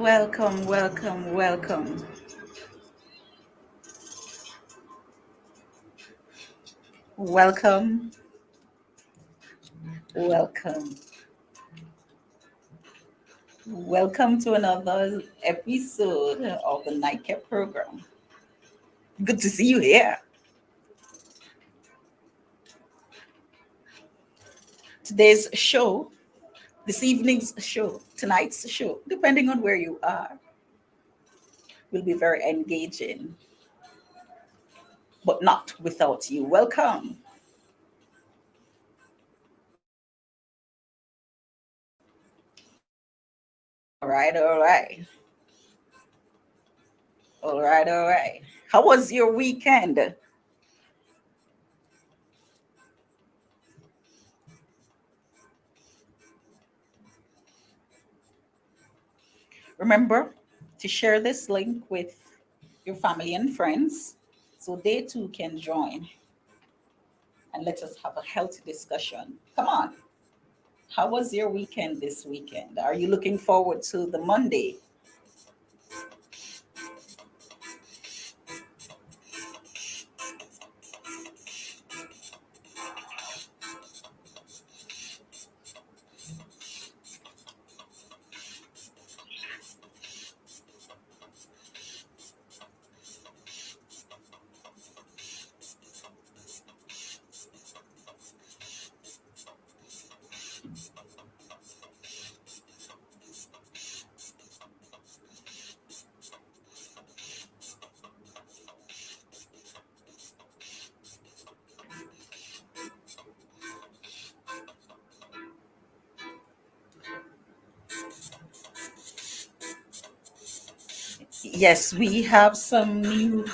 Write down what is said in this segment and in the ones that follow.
Welcome, welcome, welcome. Welcome, welcome. Welcome to another episode of the Nightcap program. Good to see you here. Today's show, this evening's show, tonight's show, depending on where you are, will be very engaging, but not without you. Welcome. All right, all right, all right, all right. How was your weekend? Remember to share this link with your family and friends so they too can join and let us have a healthy discussion. Come on. How was your weekend this weekend? Are you looking forward to the Monday? Yes, we have some newcomers.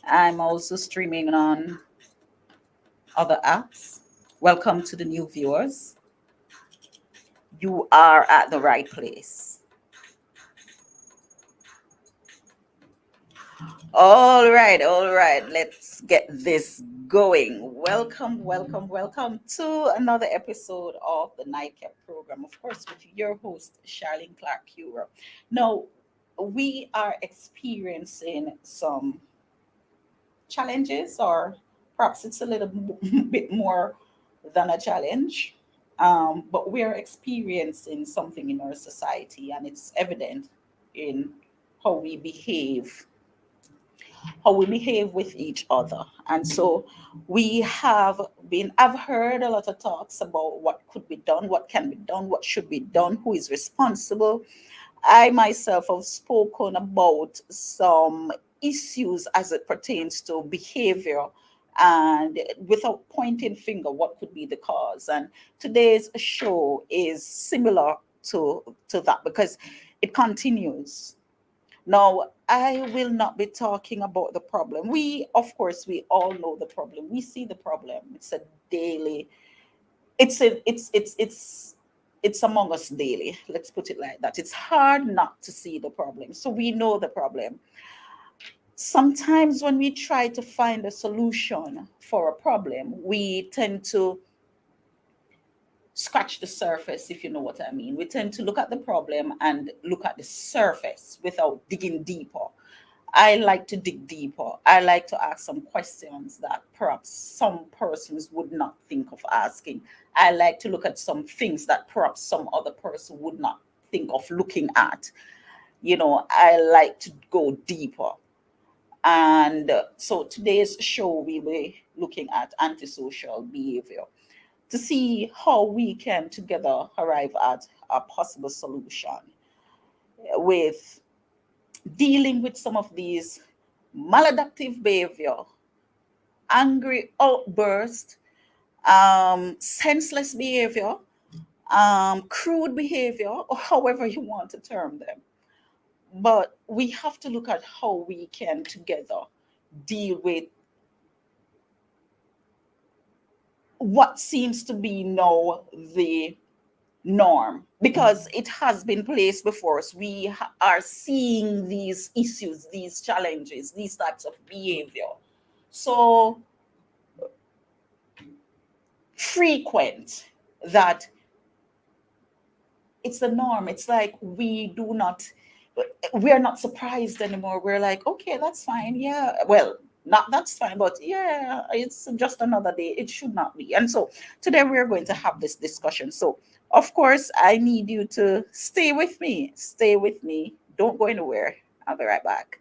I'm also streaming on other apps. Welcome to the new viewers. You are at the right place. All right. Let's get this going. Welcome, welcome, welcome to another episode of the Nightcap program. Of course, with your host, Charlene Clark Hura. Now, we are experiencing some challenges, or perhaps it's a little bit more than a challenge. But we are experiencing something in our society, and it's evident in how we behave with each other. And so I've heard a lot of talks about what could be done, what can be done, what should be done, who is responsible. I myself have spoken about some issues as it pertains to behavior, and without pointing finger, what could be the cause. And today's show is similar to that, because it continues. Now, I will not be talking about the problem. Of course, we all know the problem. We see the problem. It's a daily, it's a, it's among us daily. Let's put it like that. It's hard not to see the problem. So we know the problem. Sometimes when we try to find a solution for a problem, we tend to scratch the surface, if you know what I mean. We tend to look at the problem and look at the surface without digging deeper. I like to dig deeper. I like to ask some questions that perhaps some persons would not think of asking. I like to look at some things that perhaps some other person would not think of looking at. I like to go deeper. And so today's show, we will be looking at antisocial behavior to see how we can together arrive at a possible solution with dealing with some of these maladaptive behavior, angry outburst, senseless behavior, crude behavior, or however you want to term them. But we have to look at how we can together deal with what seems to be now the norm, because it has been placed before us. Are seeing these issues, these challenges, these types of behavior so frequent that it's the norm. It's like we're not surprised anymore. We're like, okay, that's fine. Yeah. Well, not that's fine, but yeah, it's just another day. It should not be. And so today we're going to have this discussion. So of course, I need you to stay with me. Stay with me. Don't go anywhere. I'll be right back.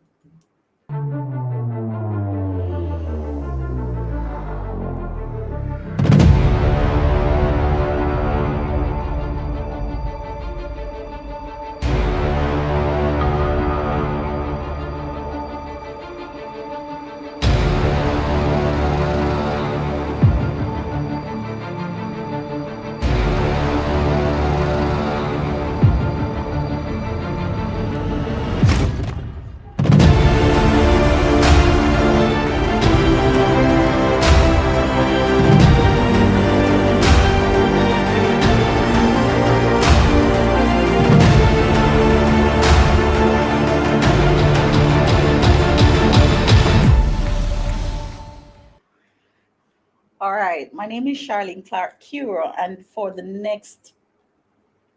All right. My name is Charlene Clark Curo, and for the next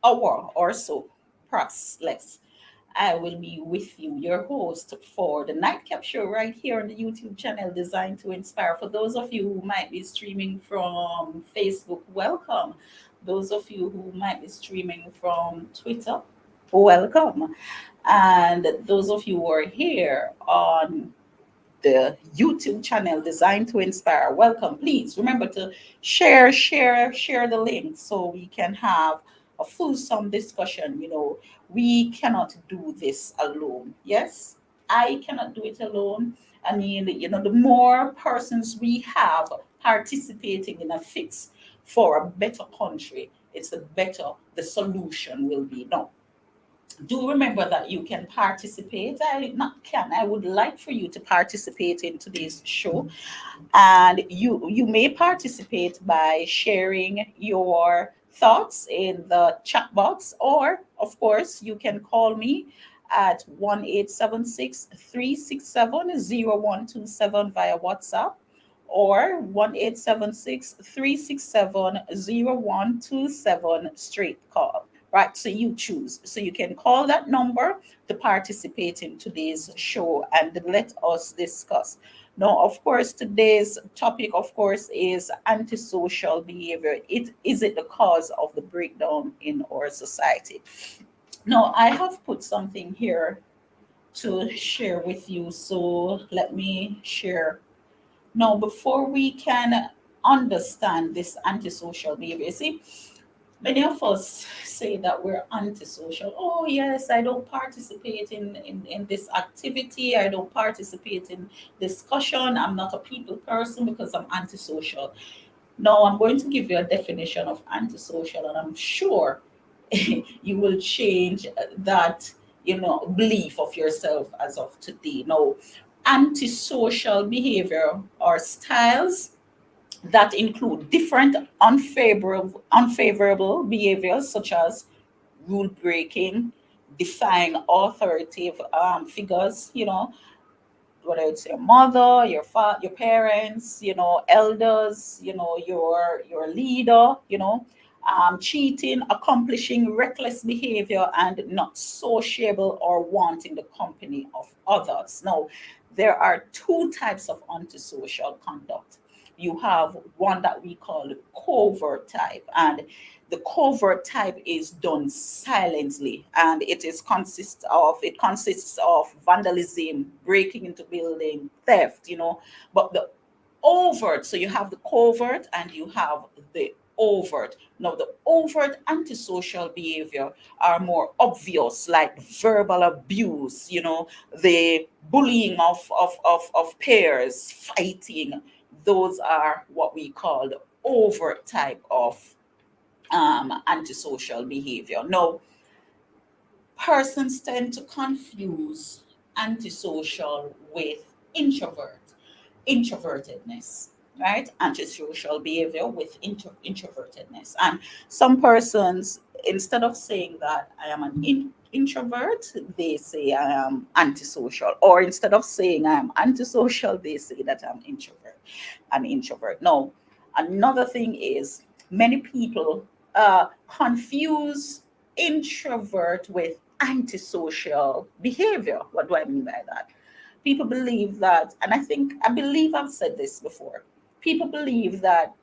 hour or so, perhaps less, I will be with you, your host for the Nightcap Show right here on the YouTube channel designed to inspire. For those of you who might be streaming from Facebook, welcome. Those of you who might be streaming from Twitter, welcome. And those of you who are here on the YouTube channel designed to inspire. Welcome. Please remember to share the link so we can have a fulsome discussion. We cannot do this alone. Yes, I cannot do it alone. I mean, the more persons we have participating in a fix for a better country, it's the better the solution will be. Now, do remember that you can participate. I would like for you to participate in today's show. And you may participate by sharing your thoughts in the chat box, or of course you can call me at 1-876-367-0127 via WhatsApp, or 1-876-367-0127 straight call. Right, so you choose. So you can call that number to participate in today's show and let us discuss. Now, of course, today's topic, of course, is antisocial behavior. Is it the cause of the breakdown in our society? Now, I have put something here to share with you. So let me share. Now, before we can understand this antisocial behavior, you see, many of us say that we're antisocial. Oh, yes, I don't participate in this activity. I don't participate in discussion. I'm not a people person because I'm antisocial. Now, I'm going to give you a definition of antisocial, and I'm sure you will change that, belief of yourself as of today. Now, antisocial behavior or styles that include different unfavorable behaviors such as rule breaking, defying authoritative figures, whether it's your mother, your parents, elders, your leader, cheating, accomplishing reckless behavior, and not sociable or wanting the company of others. Now, there are two types of antisocial conduct. You have one that we call covert type, and the covert type is done silently, and it consists of vandalism, breaking into building, theft, but the overt, so you have the covert and you have the overt. Now, the overt antisocial behavior are more obvious, like verbal abuse, the bullying of peers, fighting. Those are what we call the overt type of antisocial behavior. Now, persons tend to confuse antisocial with introvertedness, right? Antisocial behavior with introvertedness. And some persons, instead of saying that I am an introvert, they say I am antisocial. Or instead of saying I am antisocial, they say that I'm introvert. An introvert. No. Another thing is many people confuse introvert with antisocial behavior. What do I mean by that? People believe that, and I believe I've said this before. People believe that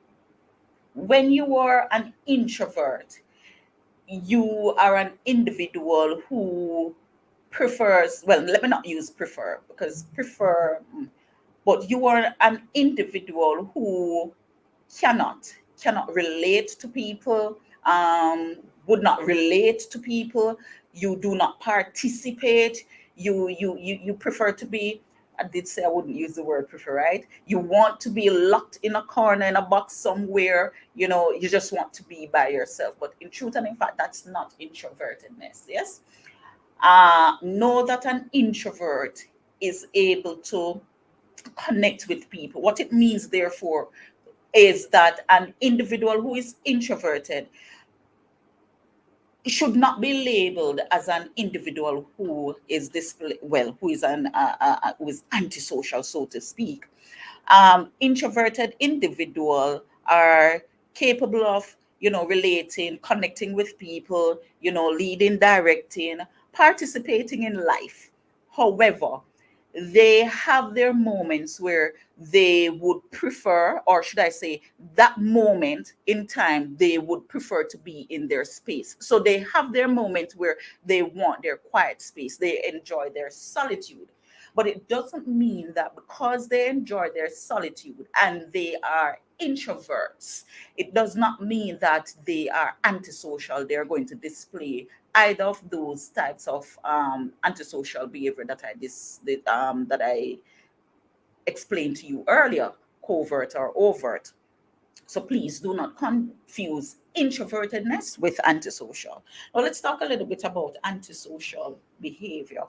when you are an introvert, you are an individual who prefers, well, let me not use prefer, because prefer, but you are an individual who cannot cannot relate to people, would not relate to people. You do not participate. You prefer to be, I did say I wouldn't use the word prefer, right? You want to be locked in a corner in a box somewhere. You just want to be by yourself. But in truth and in fact, that's not introvertedness. Yes. Know that an introvert is able to connect with people. What it means, therefore, is that an individual who is introverted should not be labeled as an individual who is who is antisocial, so to speak. Introverted individual are capable of relating, connecting with people, leading, directing, participating in life. However, they have their moments where they would prefer, or should I say, that moment in time, they would prefer to be in their space. So they have their moment where they want their quiet space, they enjoy their solitude. But it doesn't mean that because they enjoy their solitude and they are introverts, it does not mean that they are antisocial. They're going to display either of those types of antisocial behavior that I explained to you earlier, covert or overt. So please do not confuse introvertedness with antisocial. Now let's talk a little bit about antisocial behavior.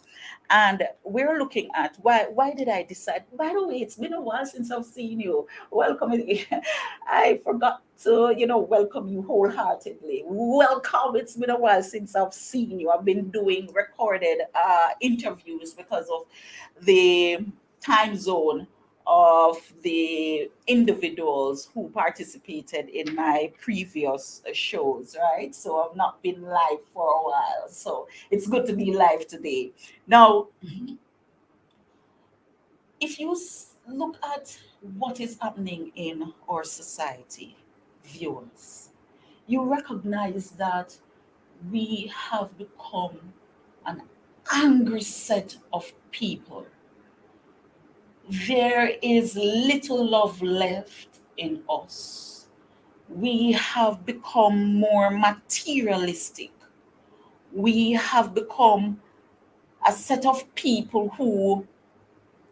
And we're looking at why did I decide? By the way, it's been a while since I've seen you. Welcome again. I forgot to, welcome you wholeheartedly. Welcome. It's been a while since I've seen you. I've been doing recorded interviews because of the time zone of the individuals who participated in my previous shows, right? So I've not been live for a while. So it's good to be live today. Now, if you look at what is happening in our society, viewers, you recognize that we have become an angry set of people. There is little love left in us. We have become more materialistic. We have become a set of people who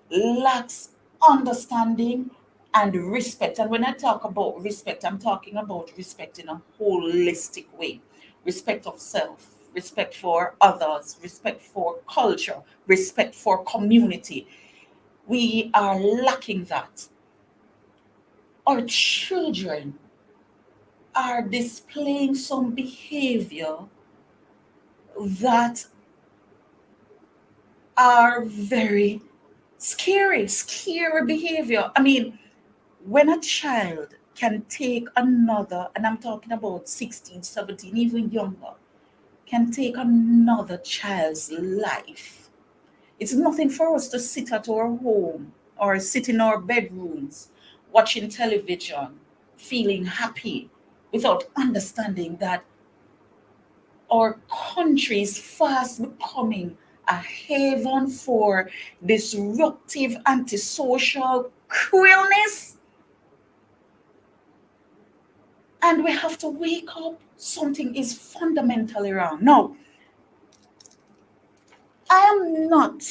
lacks understanding and respect. And when I talk about respect, I'm talking about respect in a holistic way. Respect of self, respect for others, respect for culture, respect for community. We are lacking that. Our children are displaying some behavior that are very scary behavior. I mean, when a child can take another, and I'm talking about 16, 17, even younger, can take another child's life, it's nothing for us to sit at our home or sit in our bedrooms watching television, feeling happy without understanding that our country is fast becoming a haven for disruptive antisocial queerness. And we have to wake up. Something is fundamentally wrong. Now, I am not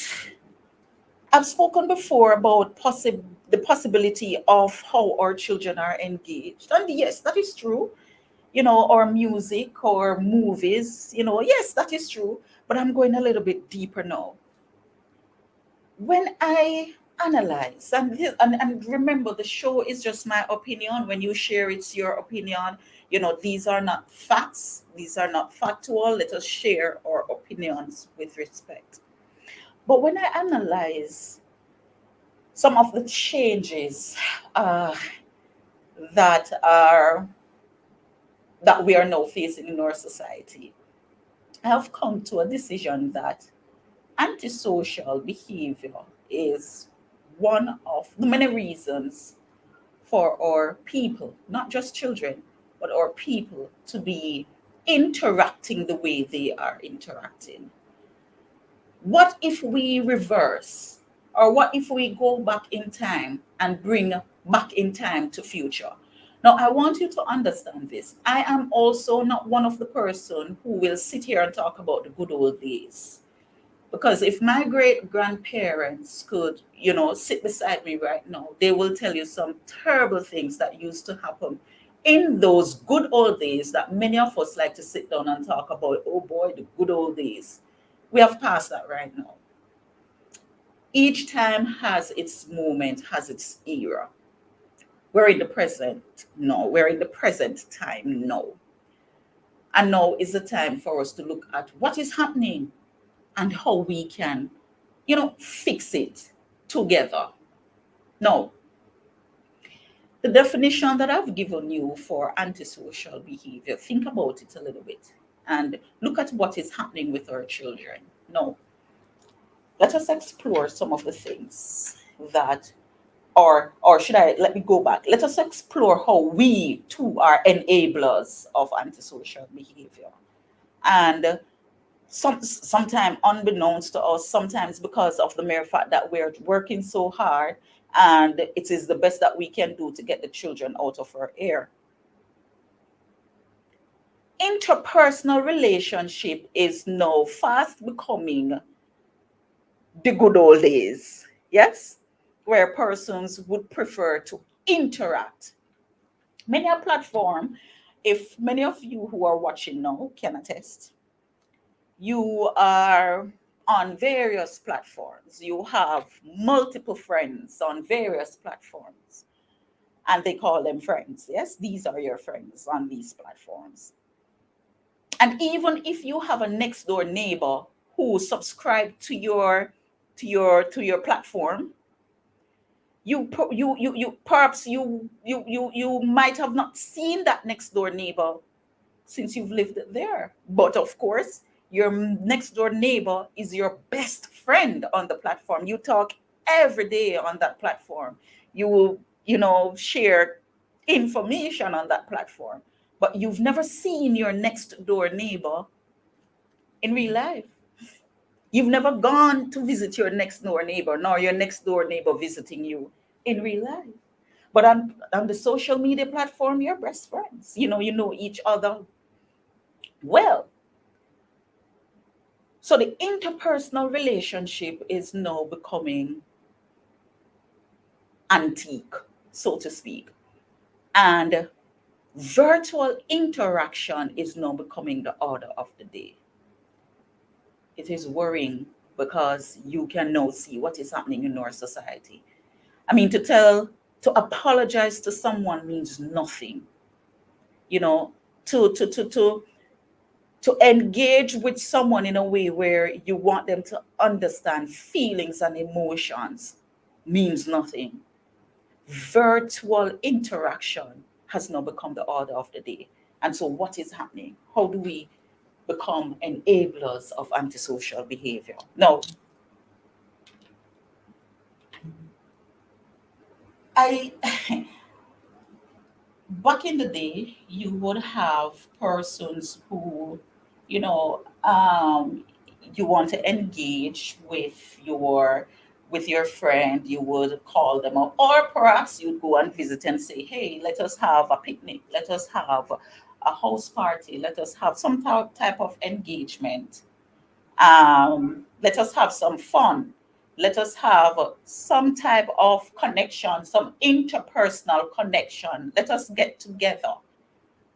I've spoken before about the possibility of how our children are engaged. And yes, that is true. Or music or movies, yes, that is true. But I'm going a little bit deeper now. When I analyze, and remember, the show is just my opinion. When you share, it's your opinion. These are not facts, these are not factual. Let us share our opinions with respect. But when I analyze some of the changes uh, that we are now facing in our society, I have come to a decision that antisocial behavior is one of the many reasons for our people, not just children, but our people to be interacting the way they are interacting. What if we reverse? Or what if we go back in time and bring back in time to future? Now, I want you to understand this. I am also not one of the person who will sit here and talk about the good old days. Because if my great grandparents could, sit beside me right now, they will tell you some terrible things that used to happen in those good old days that many of us like to sit down and talk about. Oh boy, the good old days. We have passed that right now. Each time has its moment, has its era. We're in the present. No, we're in the present time. No. And now is the time for us to look at what is happening and how we can, fix it together. Now, the definition that I've given you for antisocial behavior, think about it a little bit and look at what is happening with our children. Now, let us explore some of the things that, or should I, let me go back. Let us explore how we too are enablers of antisocial behavior. And sometimes unbeknownst to us, sometimes because of the mere fact that we're working so hard and it is the best that we can do to get the children out of our ear. Interpersonal relationship is now fast becoming the good old days, yes, where persons would prefer to interact. Many a platform, if many of you who are watching now can attest, you are on various platforms. You have multiple friends on various platforms, and they call them friends. Yes, these are your friends on these platforms. And even if you have a next door neighbor who subscribed to your platform, you perhaps you might have not seen that next door neighbor since you've lived there. But of course, your next door neighbor is your best friend on the platform. You talk every day on that platform. You will, share information on that platform. But you've never seen your next door neighbor in real life. You've never gone to visit your next door neighbor, nor your next door neighbor visiting you in real life. But on the social media platform, you're best friends. You know each other well. So the interpersonal relationship is now becoming antique, so to speak. And virtual interaction is now becoming the order of the day. It is worrying because you can now see what is happening in our society. I mean, to apologize to someone means nothing. You know, to to to to to engage with someone in a way where you want them to understand feelings and emotions means nothing. Virtual interaction has now become the order of the day. And so, what is happening? How do we become enablers of antisocial behavior? Now, I back in the day, you would have persons who, you know, um, you want to engage with your friend. You would call them up, or perhaps you'd go and visit and say, "Hey, let us have a picnic. Let us have a house party. Let us have some type of engagement. Let us have some fun. Let us have some type of connection, some interpersonal connection. Let us get together,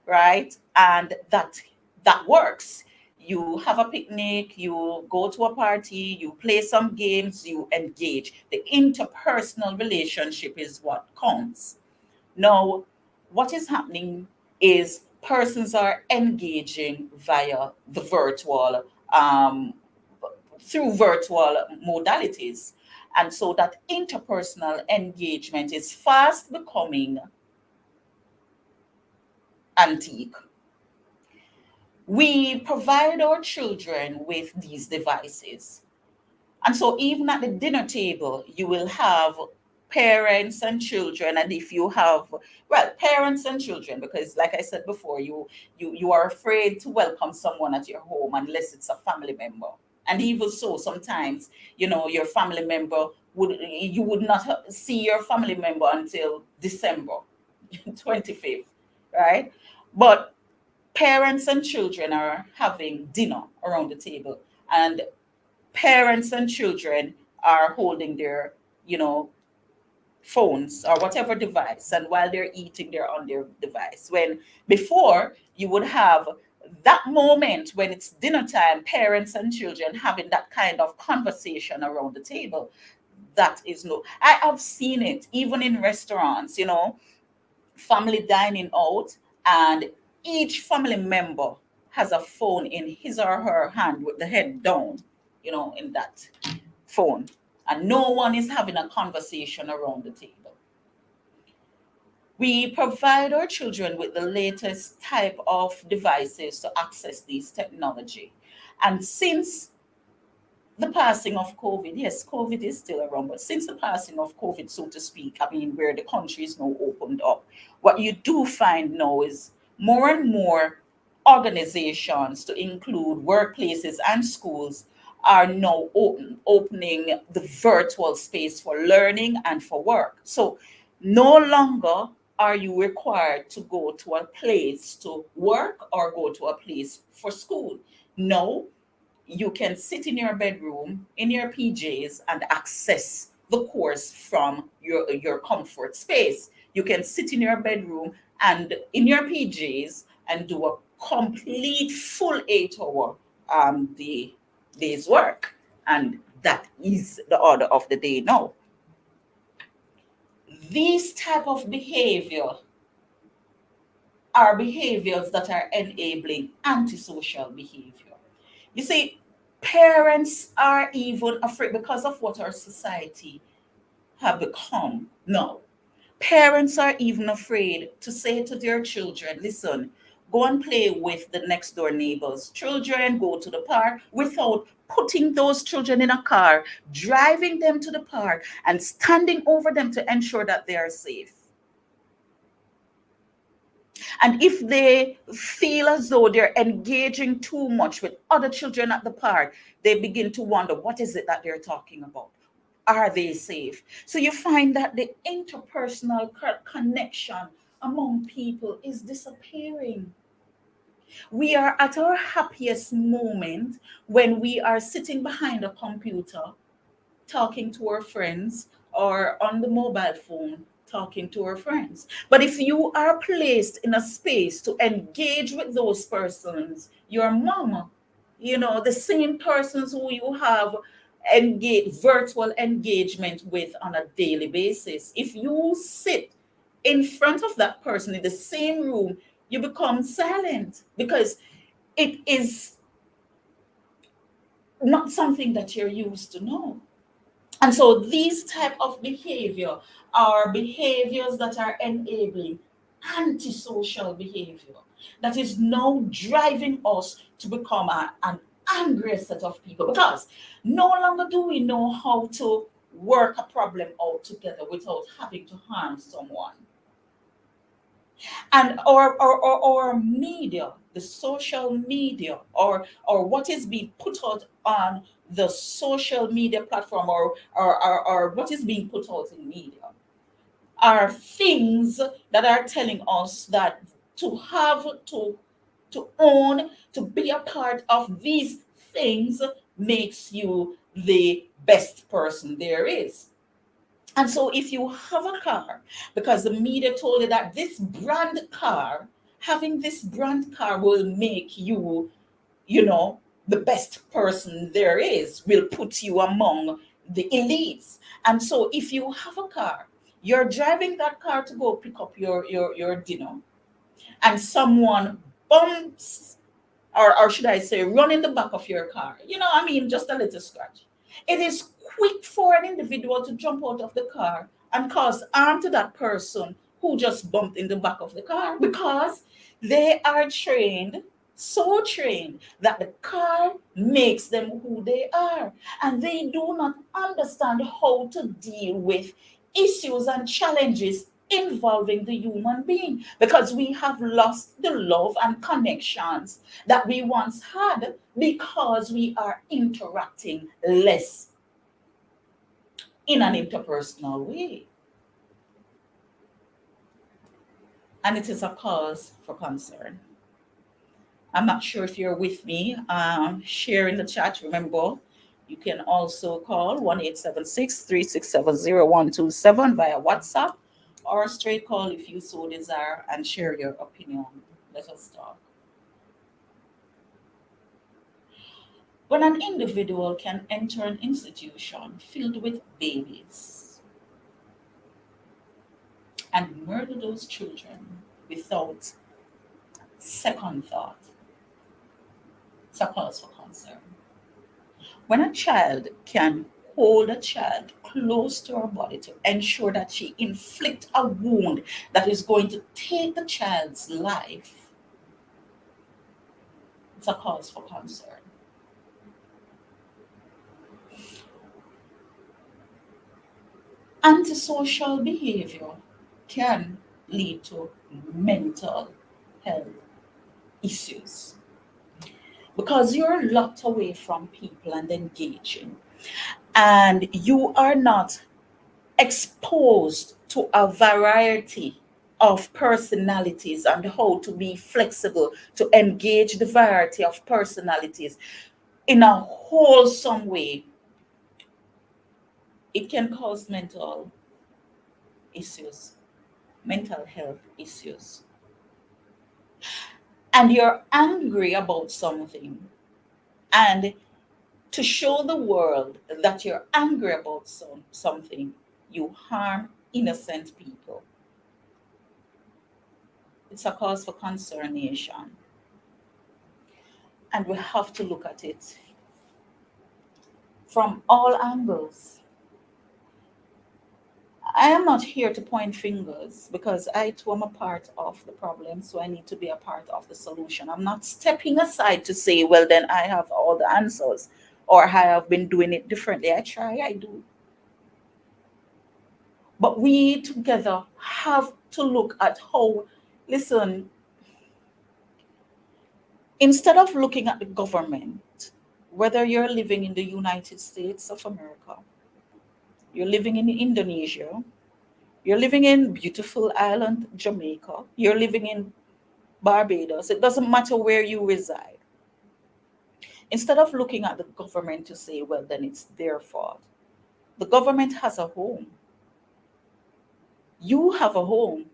right?" And that works. You have a picnic, you go to a party, you play some games, you engage. The interpersonal relationship is what counts. Now, what is happening is persons are engaging via the virtual, through virtual modalities. And so that interpersonal engagement is fast becoming antique. We provide our children with these devices. And so even at the dinner table, you will have parents and children. And if you have, well, parents and children, because like I said before, you are afraid to welcome someone at your home unless it's a family member. And even so, sometimes, your family member you would not see your family member until December 25th, right? But parents and children are having dinner around the table, and parents and children are holding their, you know, phones or whatever device, and while they're eating, they're on their device. When before you would have that moment when it's dinner time, parents and children having that kind of conversation around the table. That is no, I have seen it even in restaurants, family dining out, and each family member has a phone in his or her hand with the head down, in that phone. And no one is having a conversation around the table. We provide our children with the latest type of devices to access these technology. And since the passing of COVID, yes, COVID is still around, but since the passing of COVID, so to speak, I mean, where the country is now opened up, what you do find now is more and more organizations, to include workplaces and schools, are now opening the virtual space for learning and for work. So no longer are you required to go to a place to work or go to a place for school. No, you can sit in your bedroom in your PJs and access the course from your comfort space. You can sit in your bedroom and in your PJs and do a complete full 8 hour day, day's work. And that is the order of the day now. These type of behavior are behaviors that are enabling antisocial behavior. You see, parents are even afraid because of what our society have become now. Parents are even afraid to say to their children, listen, go and play with the next door neighbor's children, go to the park, without putting those children in a car, driving them to the park, and standing over them to ensure that they are safe. And if they feel as though they're engaging too much with other children at the park, they begin to wonder, what is it that they're talking about? Are they safe? So you find that the interpersonal connection among people is disappearing. We are at our happiest moment when we are sitting behind a computer talking to our friends, or on the mobile phone talking to our friends. But if you are placed in a space to engage with those persons, your mama, the same persons who you have virtual engagement with on a daily basis, if you sit in front of that person in the same room, you become silent because it is not something that you're used to know. And so these type of behavior are behaviors that are enabling antisocial behavior that is now driving us to become an angry set of people, because no longer do we know how to work a problem out together without having to harm someone. And our media, the social media, or what is being put out on the social media platform, or what is being put out in media, are things that are telling us that to have to own, to be a part of these things makes you the best person there is. And so if you have a car, because the media told you that having this brand car will make you, the best person there is, will put you among the elites. And so if you have a car, you're driving that car to go pick up your dinner, and someone bumps, or should I say, run in the back of your car. Just a little scratch. It is quick for an individual to jump out of the car and cause harm to that person who just bumped in the back of the car, because they are trained so trained that the car makes them who they are. And they do not understand how to deal with issues and challenges involving the human being, because we have lost the love and connections that we once had because we are interacting less in an interpersonal way. And it is a cause for concern. I'm not sure if you're with me. Share in the chat. Remember, you can also call 1-876-367-0127 via WhatsApp, or a straight call if you so desire, and share your opinion. Let us talk. When an individual can enter an institution filled with babies and murder those children without second thought, it's a cause for concern. When a child can hold a child close to her body to ensure that she inflict a wound that is going to take the child's life, it's a cause for concern. Antisocial behavior can lead to mental health issues because you're locked away from people and engaging, and you are not exposed to a variety of personalities and how to be flexible to engage the variety of personalities in a wholesome way. It can cause issues, mental health issues. And you're angry about something. And to show the world that you're angry about something, you harm innocent people. It's a cause for consternation. And we have to look at it from all angles. I am not here to point fingers because I too am a part of the problem, so I need to be a part of the solution. I'm not stepping aside to say, well, then I have all the answers or I have been doing it differently. I try, I do. But we together have to look at how, listen, instead of looking at the government, whether you're living in the United States of America, you're living in Indonesia, you're living in beautiful island Jamaica, you're living in Barbados, it doesn't matter where you reside. Instead of looking at the government to say, well, then it's their fault, the government has a home. You have a home.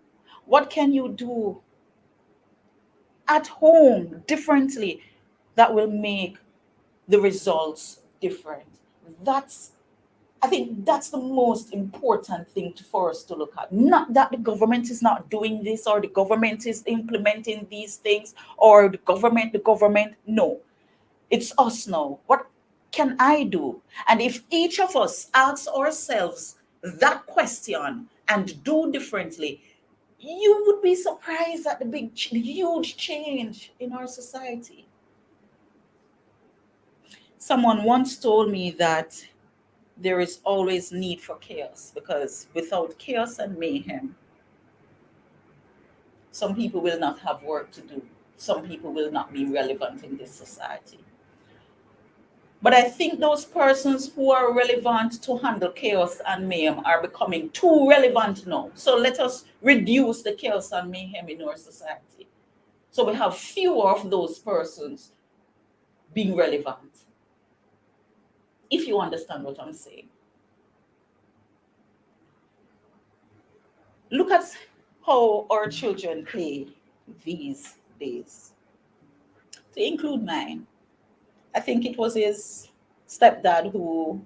What can you do at home differently that will make the results different? That's I think that's the most important thing for us to look at. Not that the government is not doing this or the government is implementing these things or the government. No, it's us now. What can I do? And if each of us asks ourselves that question and do differently, you would be surprised at the huge change in our society. Someone once told me that there is always need for chaos because without chaos and mayhem, some people will not have work to do. Some people will not be relevant in this society. But I think those persons who are relevant to handle chaos and mayhem are becoming too relevant now. So let us reduce the chaos and mayhem in our society. So we have fewer of those persons being relevant. If you understand what I'm saying. Look at how our children play these days, to include mine. I think it was his stepdad who,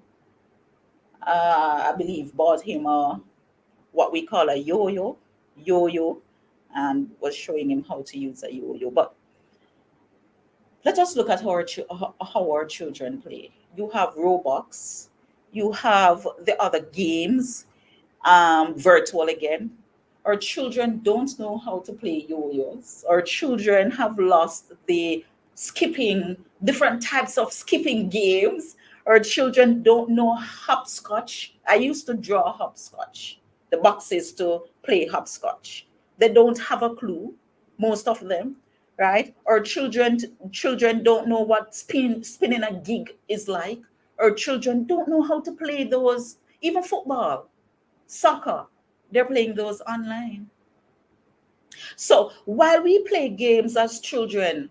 I believe, bought him what we call a yo-yo, and was showing him how to use a yo-yo. But let us look at how our children play. You have Roblox, you have the other games, virtual again. Our children don't know how to play yo-yos. Our children have lost the skipping, different types of skipping games. Our children don't know hopscotch. I used to draw hopscotch, the boxes to play hopscotch. They don't have a clue, most of them, right? Our children don't know what spinning a gig is like. Our children don't know how to play those, even football, soccer. They're playing those online. So while we play games as children,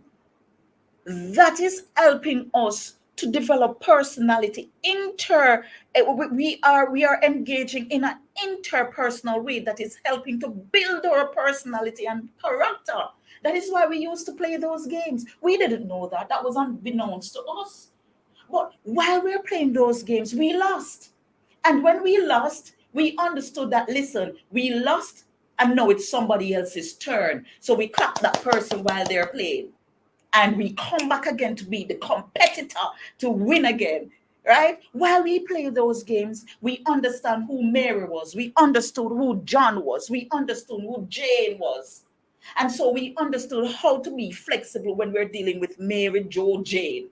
that is helping us to develop personality. We are engaging in an interpersonal way that is helping to build our personality and character. That is why we used to play those games. We didn't know that. That was unbeknownst to us. But while we were playing those games, we lost. And when we lost, we understood that, listen, we lost and now it's somebody else's turn. So we clap that person while they're playing. And we come back again to be the competitor to win again, right? While we play those games, we understand who Mary was. We understood who John was. We understood who Jane was. And so we understood how to be flexible when we're dealing with Mary, Joe, Jane.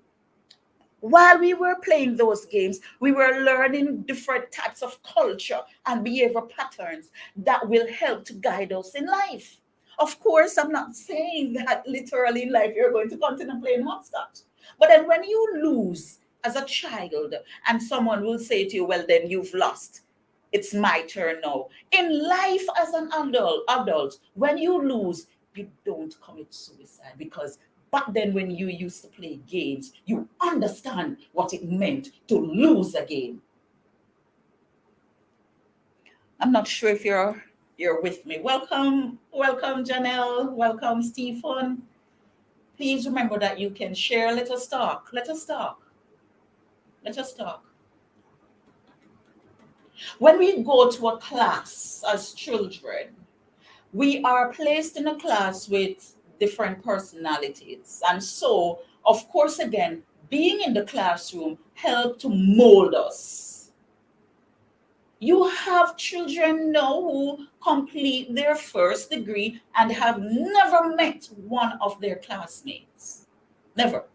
While we were playing those games, we were learning different types of culture and behavior patterns that will help to guide us in life. Of course, I'm not saying that literally in life you're going to continue playing hopscotch. But then when you lose as a child and someone will say to you, well, then you've lost. It's my turn now. In life as an adult, when you lose, you don't commit suicide because back then when you used to play games, you understand what it meant to lose a game. I'm not sure if you're with me. Welcome, Janelle. Welcome, Stephen. Please remember that you can share. Let us talk. Let us talk. Let us talk. When we go to a class as children, we are placed in a class with different personalities. And so, of course, again, being in the classroom helped to mold us. You have children now who complete their first degree and have never met one of their classmates. Never.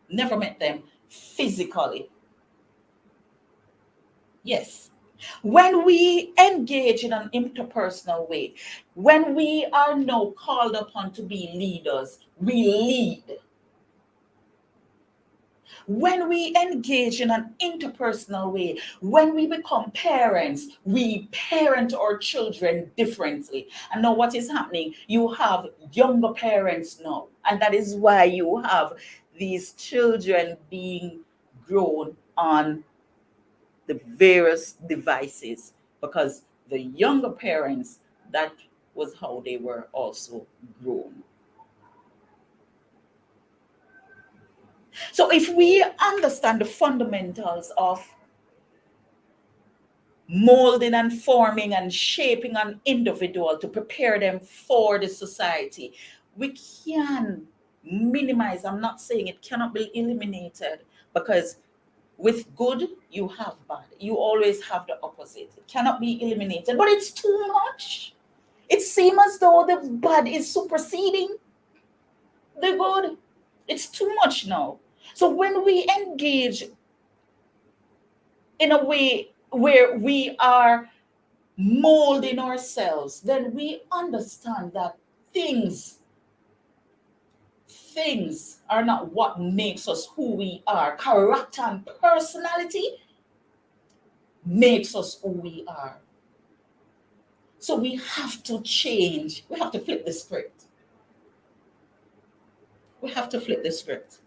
Never met them physically. Yes. When we engage in an interpersonal way, when we are now called upon to be leaders, we lead. When we engage in an interpersonal way, when we become parents, we parent our children differently. And now what is happening? You have younger parents now. And that is why you have these children being grown on the various devices, because the younger parents, that was how they were also grown. So if we understand the fundamentals of molding and forming and shaping an individual to prepare them for the society, we can minimize. I'm not saying it cannot be eliminated, because with good, you have bad. You always have the opposite. It cannot be eliminated, but it's too much. It seems as though the bad is superseding the good. It's too much now. So when we engage in a way where we are molding ourselves, then we understand that things are not what makes us who we are. Character and personality makes us who we are. So we have to change. We have to flip the script. We have to flip the script.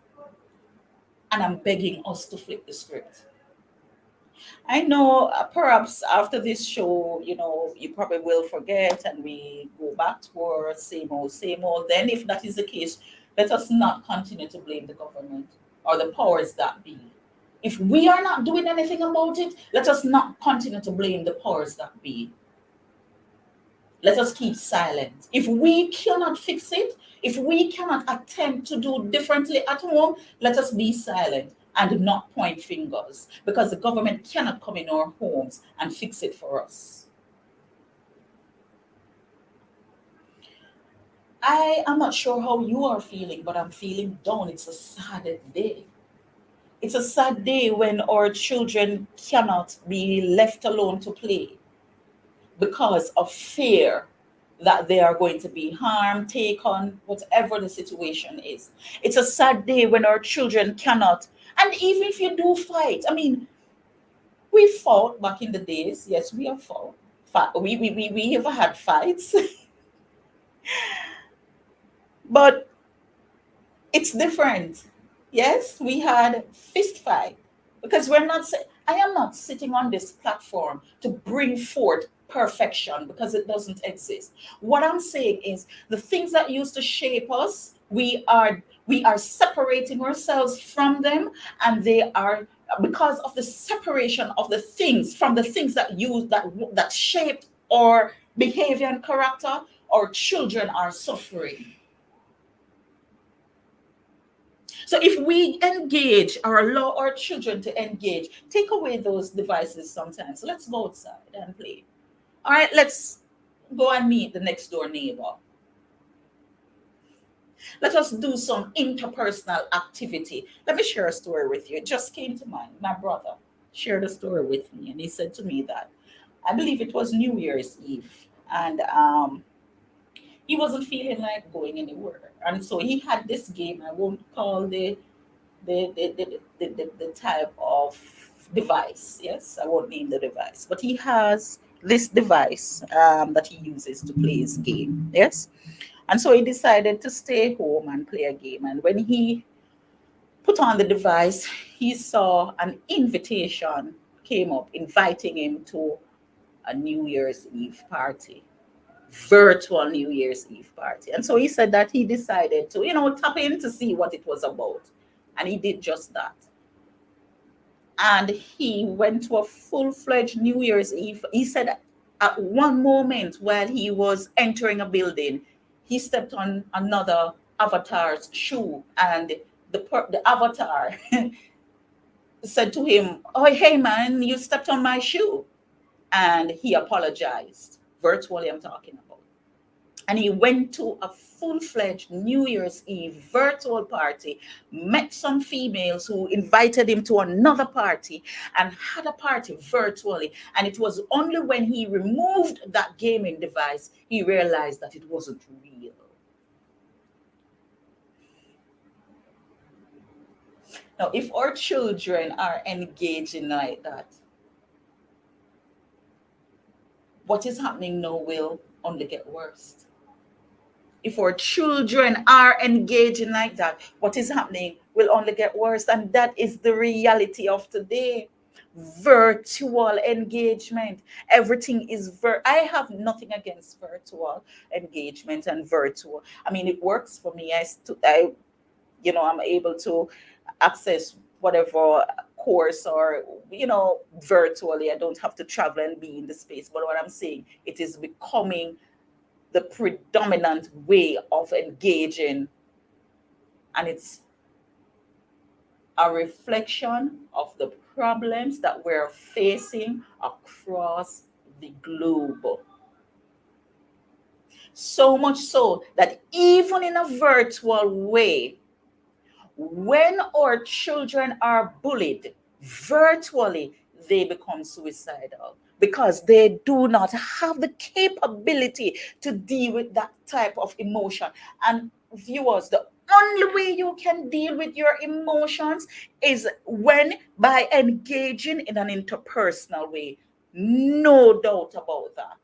And I'm begging us to flip the script. I know perhaps after this show, you probably will forget and we go back to our same old, same old. Then if that is the case, let us not continue to blame the government or the powers that be. If we are not doing anything about it, let us not continue to blame the powers that be. Let us keep silent. If we cannot fix it, if we cannot attempt to do differently at home, let us be silent and not point fingers, because the government cannot come in our homes and fix it for us. I am not sure how you are feeling, but I'm feeling down. It's a sad day. It's a sad day when our children cannot be left alone to play because of fear that they are going to be harmed, taken, whatever the situation is. It's a sad day when our children cannot, and even if you do fight, I mean, we fought back in the days. Yes, we have fought. We have had fights, but it's different. Yes, we had fist fight because I am not sitting on this platform to bring forth perfection because it doesn't exist. What I'm saying is the things that used to shape us, we are separating ourselves from them, and they are, because of the separation of the things from the things that shaped our behavior and character. Our children are suffering. So if we engage or allow our children to engage, take away those devices sometimes. Let's go outside and play. All right, let's go and meet the next door neighbor. Let us do some interpersonal activity. Let me share a story with you. It just came to mind. My brother shared a story with me, and he said to me that I believe it was New Year's Eve, and he wasn't feeling like going anywhere. And so he had this game. I won't call the type of device. Yes, I won't name the device, but he has this device that he uses to play his game. Yes, and so he decided to stay home and play a game. And when he put on the device, he saw an invitation came up inviting him to a New Year's Eve party, virtual New Year's Eve party. And so he said that he decided to, tap in to see what it was about. And he did just that. And he went to a full-fledged New Year's Eve. He said at one moment while he was entering a building, he stepped on another avatar's shoe, and the avatar said to him, "Oh, hey man, you stepped on my shoe." And he apologized. Virtually, I'm talking about. And he went to a full-fledged New Year's Eve virtual party, met some females who invited him to another party, and had a party virtually. And it was only when he removed that gaming device he realized that it wasn't real. Now, if our children are engaging like that, what is happening now will only get worse. If our children are engaging like that, what is happening will only get worse. And that is the reality of today. Virtual engagement. Everything is I have nothing against virtual engagement and virtual. I mean, it works for me. I'm able to access whatever course or virtually. I don't have to travel and be in the space. But what I'm saying, it is becoming the predominant way of engaging, and it's a reflection of the problems that we're facing across the globe. So much so that even in a virtual way, when our children are bullied virtually, they become suicidal because they do not have the capability to deal with that type of emotion. And viewers, the only way you can deal with your emotions is when by engaging in an interpersonal way. No doubt about that.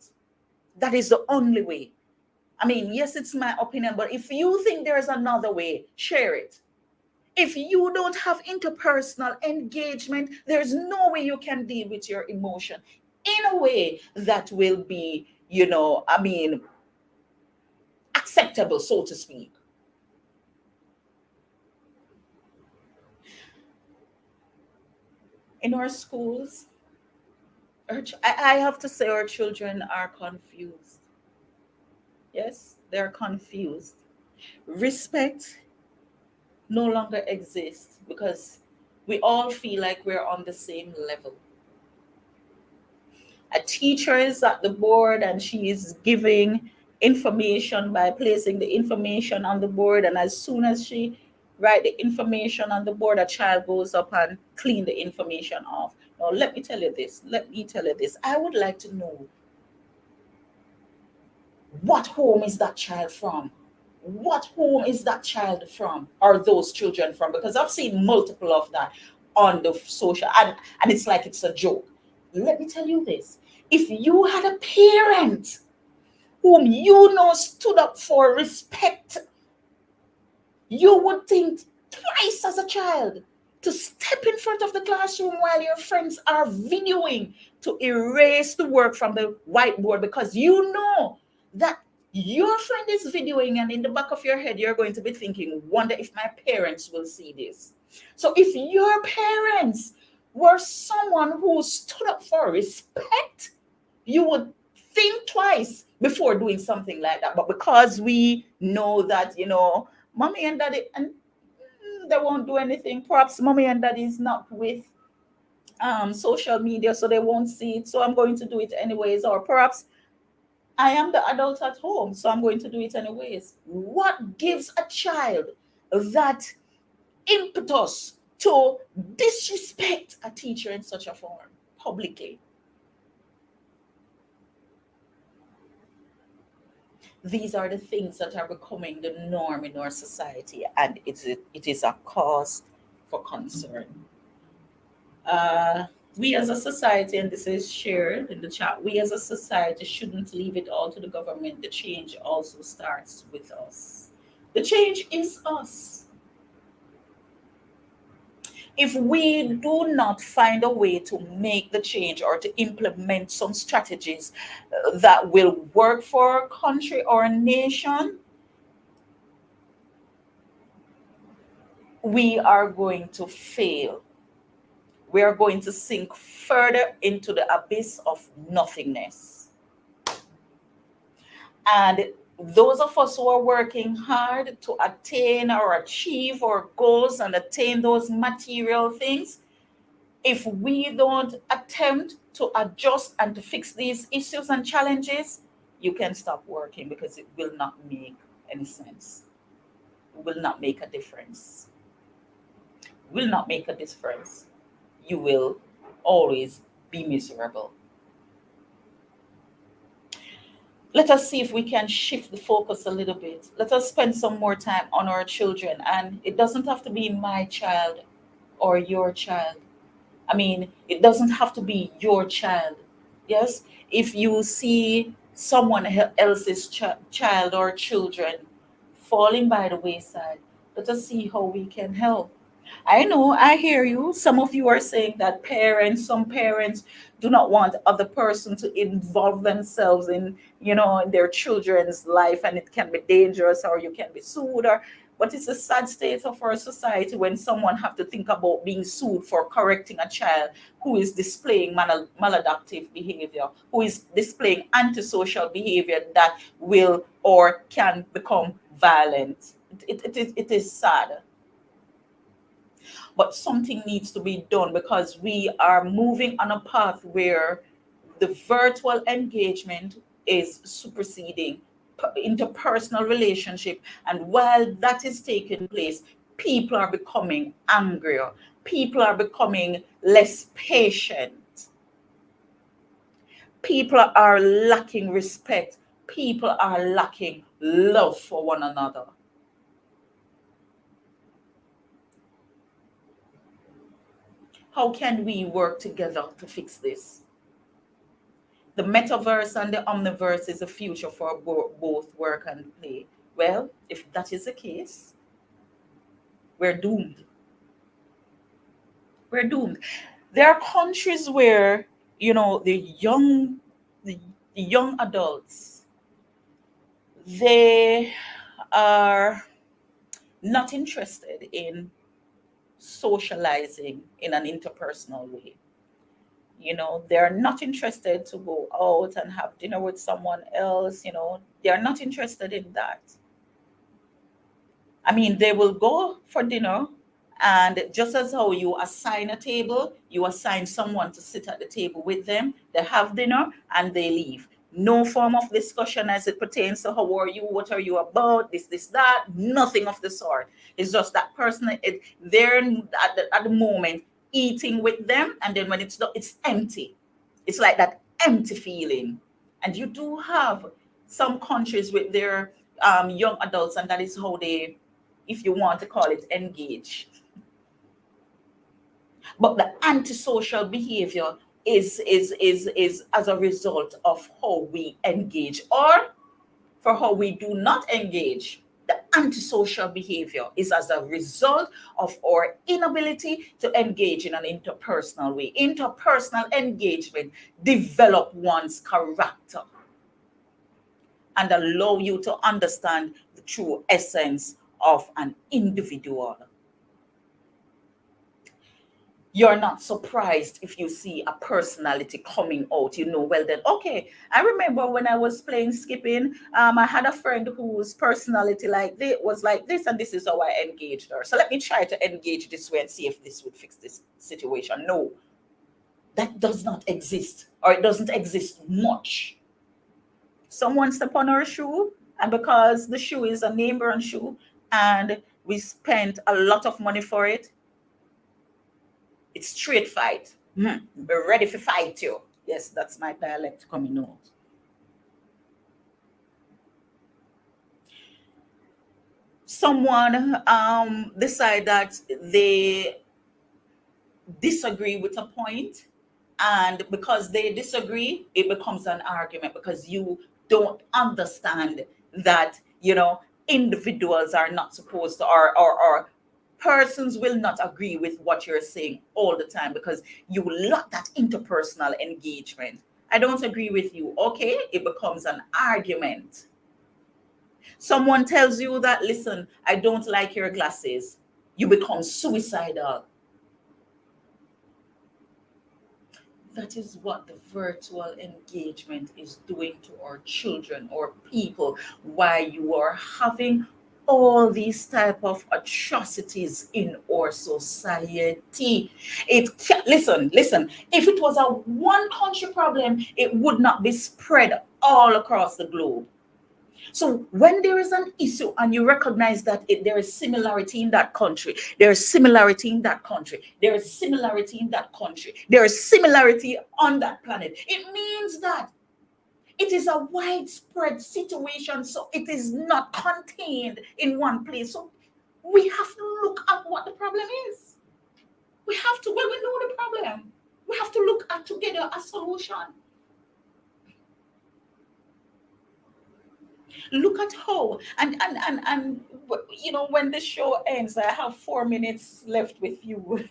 That is the only way. I mean, yes, it's my opinion, but if you think there is another way, share it. If you don't have interpersonal engagement, there's no way you can deal with your emotion in a way that will be, acceptable, so to speak. In our schools, I have to say our children are confused. Yes, they're confused. Respect no longer exists because we all feel like we're on the same level. A teacher is at the board and she is giving information by placing the information on the board, and as soon as she write the information on the board, a child goes up and clean the information off. Now let me tell you this, I would like to know, what home is that child from? What home is that child from, or those children from? Because I've seen multiple of that on the social, and it's like it's a joke. Let me tell you this, if you had a parent whom you know stood up for respect, you would think twice as a child to step in front of the classroom while your friends are videoing, to erase the work from the whiteboard, because you know that your friend is videoing, and in the back of your head you're going to be thinking, wonder if my parents will see this. So if your parents were someone who stood up for respect, you would think twice before doing something like that. But because we know that, mommy and daddy, and they won't do anything. Perhaps mommy and daddy is not with social media, so they won't see it. So I'm going to do it anyways. Or perhaps I am the adult at home, so I'm going to do it anyways. What gives a child that impetus to disrespect a teacher in such a form publicly? These are the things that are becoming the norm in our society, and it is a cause for concern. Uh, we as a society, and this is shared in the chat, we as a society shouldn't leave it all to the government. The change also starts with us. The change is us. If we do not find a way to make the change or to implement some strategies that will work for our country or a nation, we are going to fail. We are going to sink further into the abyss of nothingness. And those of us who are working hard to attain or achieve our goals and attain those material things, if we don't attempt to adjust and to fix these issues and challenges, you can stop working, because it will not make any sense. It will not make a difference. It will not make a difference. You will always be miserable. Let us see if we can shift the focus a little bit. Let us spend some more time on our children. And it doesn't have to be my child or your child. I mean, it doesn't have to be your child. Yes? If you see someone else's child or children falling by the wayside, let us see how we can help. I know, I hear you. Some of you are saying that some parents do not want other person to involve themselves in their children's life, and it can be dangerous, or you can be sued, but it's a sad state of our society when someone have to think about being sued for correcting a child who is displaying maladaptive behavior, who is displaying antisocial behavior that will or can become violent. It is sad. But something needs to be done, because we are moving on a path where the virtual engagement is superseding interpersonal relationship. And while that is taking place, people are becoming angrier. People are becoming less patient. People are lacking respect. People are lacking love for one another. How can we work together to fix this? The metaverse and the omniverse is a future for both work and play. Well, if that is the case, we're doomed. We're doomed. There are countries where, the young adults, they are not interested in socializing in an interpersonal way. They're not interested to go out and have dinner with someone else. They're not interested in that. I mean, they will go for dinner, and just as how you assign a table, you assign someone to sit at the table with them. They have dinner and they leave. No form of discussion as it pertains to how are you, what are you about, this, that, nothing of the sort. It's just that person, they're at the moment eating with them, and then when it's not, it's empty. It's like that empty feeling. And you do have some countries with their young adults, and that is how they, if you want to call it, engage. But the antisocial behavior is as a result of how we engage, or for how we do not engage. The antisocial behavior is as a result of our inability to engage in an interpersonal way. Interpersonal engagement develop one's character and allow you to understand the true essence of an individual. You're not surprised if you see a personality coming out. You know, well, then, okay. I remember when I was playing skipping, I had a friend whose personality like this was like this, and this is how I engaged her. So let me try to engage this way and see if this would fix this situation. No, that does not exist, or it doesn't exist much. Someone step on our shoe, and because the shoe is a name brand shoe, and we spent a lot of money for it, it's straight fight. We're ready for fight you. Yes, that's my dialect coming out. Someone decide that they disagree with a point, and because they disagree, it becomes an argument because you don't understand that, individuals are not supposed to, or persons will not agree with what you're saying all the time because you lack that interpersonal engagement. I don't agree with you. Okay, it becomes an argument. Someone tells you that, listen, I don't like your glasses. You become suicidal. That is what the virtual engagement is doing to our children or people. Why you are having all these type of atrocities in our society. Listen. If it was a one country problem, it would not be spread all across the globe. So when there is an issue and you recognize that there is similarity in that country, there is similarity in that country, there is similarity in that country, there is similarity on that planet, it means that it is a widespread situation. So it is not contained in one place. So we have to look at what the problem is. We have to, when we know the problem, we have to look at together a solution. Look at how, and when the show ends, I have 4 minutes left with you,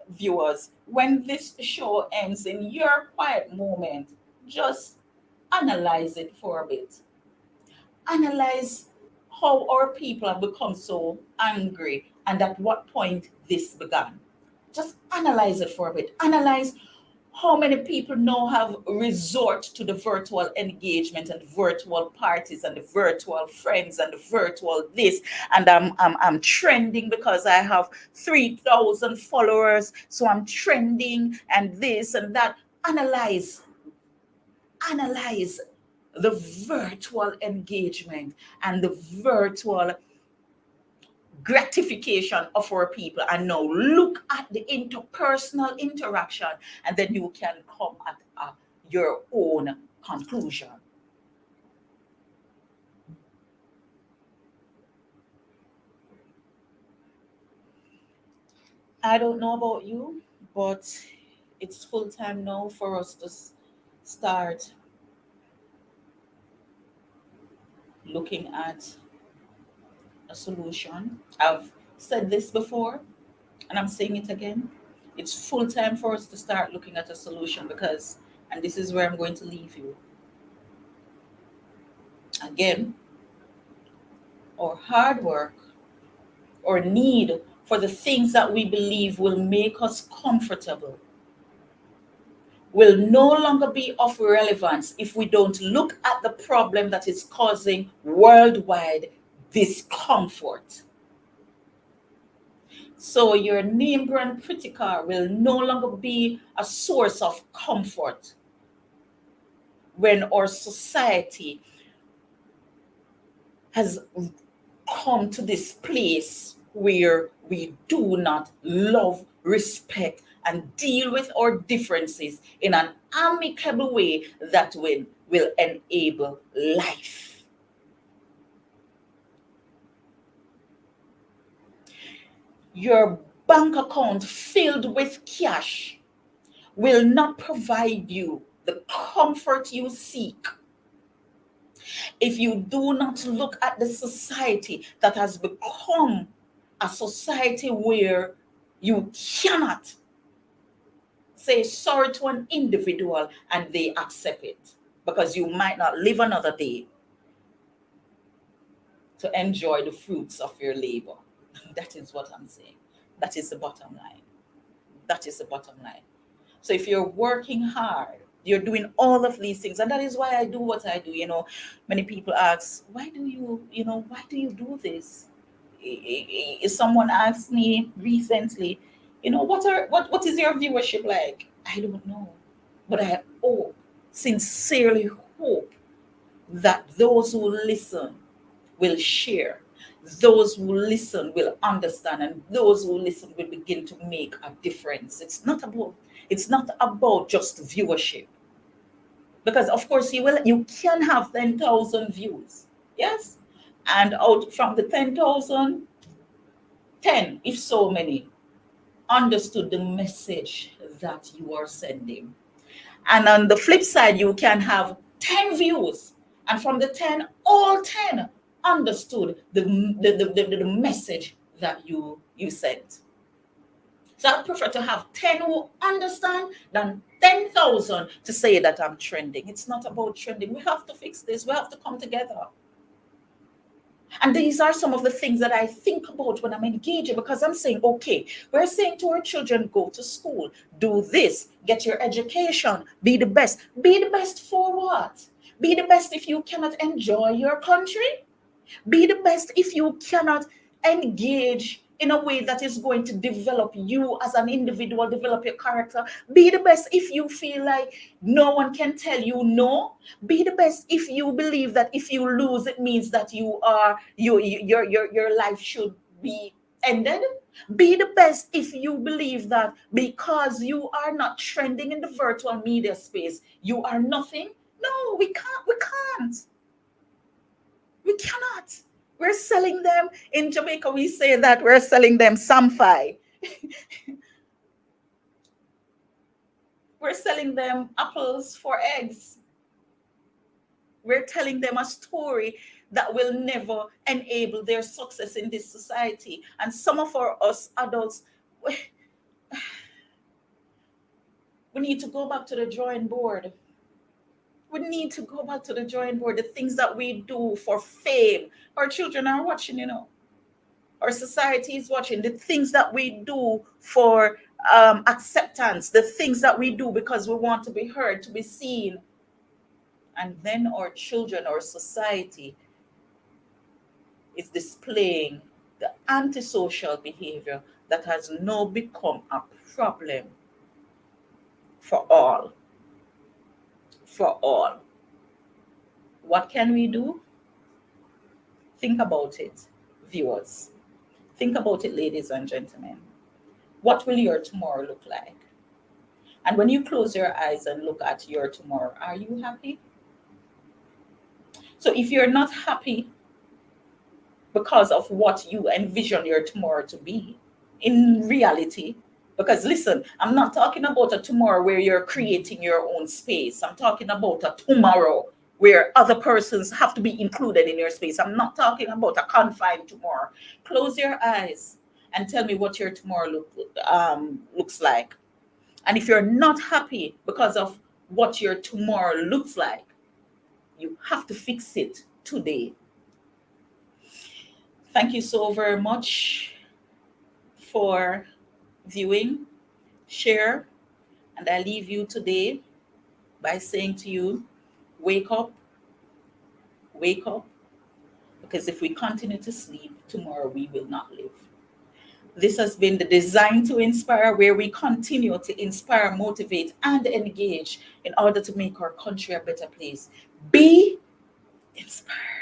viewers. When this show ends, in your quiet moment, just analyze it for a bit. Analyze how our people have become so angry and at what point this began. Just analyze it for a bit. Analyze how many people now have resort to the virtual engagement and virtual parties and the virtual friends and the virtual this, and I'm trending because I have 3,000 followers, so I'm trending and this and that. Analyze the virtual engagement and the virtual gratification of our people, and now look at the interpersonal interaction, and then you can come at your own conclusion. I don't know about you, but it's full time now for us to start looking at a solution. I've said this before, and I'm saying it again. It's full time for us to start looking at a solution because, and this is where I'm going to leave you. Again, our hard work or need for the things that we believe will make us comfortable will no longer be of relevance if we don't look at the problem that is causing worldwide discomfort. So your name brand pretty car will no longer be a source of comfort. when our society has come to this place where we do not love, respect, and deal with our differences in an amicable way that will enable life. Your bank account filled with cash will not provide you the comfort you seek if you do not look at the society that has become a society where you cannot say sorry to an individual and they accept it because you might not live another day to enjoy the fruits of your labor. That is what I'm saying. That is the bottom line. That is the bottom line. So if you're working hard, you're doing all of these things, and that is why I do what I do. Many people ask, why do you do this? Someone asked me recently, what is your viewership like? I don't know, but I hope, sincerely hope, that those who listen will share, those who listen will understand, and those who listen will begin to make a difference. It's not about just viewership, because of course you can have 10,000 views, yes, and out from the 10,000, 10, if so many, understood the message that you are sending. And on the flip side, you can have 10 views, and from the 10, all 10 understood the message that you sent. So I prefer to have 10 who understand than 10,000 to say that I'm trending. It's not about trending. We have to fix this. We have to come together. And these are some of the things that I think about when I'm engaging, because I'm saying, okay, we're saying to our children, go to school, do this, get your education, be the best. Be the best for what? Be the best if you cannot enjoy your country. Be the best if you cannot engage in a way that is going to develop you as an individual, develop your character. Be the best if you feel like no one can tell you no. Be the best if you believe that if you lose, it means that your life should be ended. Be the best if you believe that because you are not trending in the virtual media space, you are nothing. No, we can't. We cannot. We're selling them in Jamaica. We say that we're selling them samphire. We're selling them apples for eggs. We're telling them a story that will never enable their success in this society. And some of us adults, we need to go back to the drawing board. We need to go back to the drawing board. The things that we do for fame. Our children are watching. Our society is watching. The things that we do for acceptance, the things that we do because we want to be heard, to be seen. And then our children, our society is displaying the antisocial behavior that has now become a problem for all. For all. What can we do? Think about it, viewers. Think about it, ladies and gentlemen. What will your tomorrow look like? And when you close your eyes and look at your tomorrow, are you happy? So if you're not happy because of what you envision your tomorrow to be, in reality, because listen, I'm not talking about a tomorrow where you're creating your own space. I'm talking about a tomorrow where other persons have to be included in your space. I'm not talking about a confined tomorrow. Close your eyes and tell me what your tomorrow looks like. And if you're not happy because of what your tomorrow looks like, you have to fix it today. Thank you so very much for viewing, share, and I leave you today by saying to you, wake up, because if we continue to sleep, tomorrow we will not live. This has been the Design to Inspire, where we continue to inspire, motivate, and engage in order to make our country a better place. Be inspired.